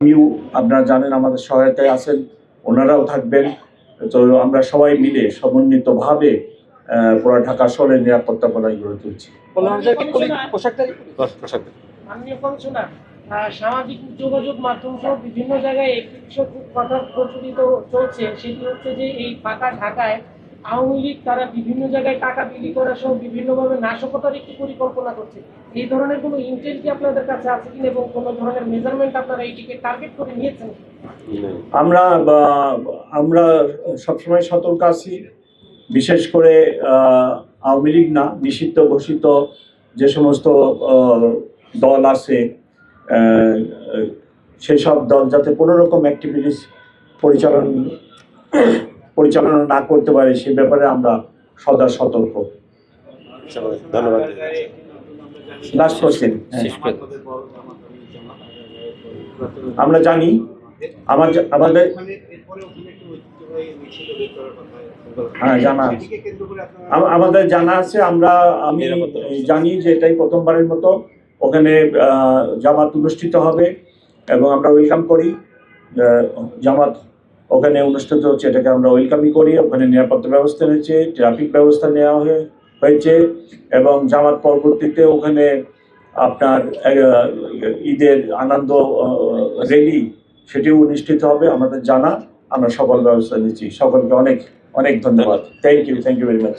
আমিও আপনারা জানেন আমাদের সহায়তায় আছেন, ওনারাও থাকবেন। তো আমরা সবাই মিলে সমন্বিতভাবে পুরো ঢাকা শহরের নিরাপত্তা প্রদান গড়ে তুলছি। সামাজিক যোগাযোগ মাধ্যম সহ বিভিন্ন জায়গায় একটি বিষয় খুব কথা প্রচলিত চলছে, সেটি হচ্ছে যে এই ফাঁকা ঢাকায় আওয়ামী লীগ তারা বিভিন্ন জায়গায় টাকা বিলি করা সহ বিভিন্নভাবে নাশকতার একটি পরিকল্পনা করছে। এই ধরনের কোনো ইন্টেল কি আপনাদের কাছে আছে কিনা এবং কোনো ধরনের মেজারমেন্ট আপনারা এইটিকে টার্গেট করে নিয়েছেন? আমরা সবসময় সতর্ক আছি, বিশেষ করে আওয়ামী লীগ না, নিষিদ্ধ ঘোষিত যে সমস্ত দল আছে সেই সব দল যাতে কোনো রকম অ্যাক্টিভিটিস পরিচালনা না করতে পারে সে ব্যাপারে আমরা সদা সতর্ক। ধন্যবাদ। লাস্ট কোশ্চেন, আমরা জানি আমাদের জানা আমাদের জানা আছে, আমি জানি যে এটাই প্রথমবারের মতো ওখানে জামাত অনুষ্ঠিত হবে এবং আমরা ওয়েলকাম করি। জামাত ওখানে অনুষ্ঠিত হচ্ছে, এটাকে আমরা ওয়েলকামই করি। ওখানে নিরাপত্তা ব্যবস্থা নিয়েছে, ট্রাফিক ব্যবস্থা নেওয়া হয়েছে এবং জামাত পরবর্তীতে ওখানে আপনার ঈদের আনন্দ র্যালি সেটিও অনুষ্ঠিত হবে আমাদের জানা। আমরা সকল ব্যবস্থা নিচ্ছি। সকলকে অনেক অনেক ধন্যবাদ। Thank you very much.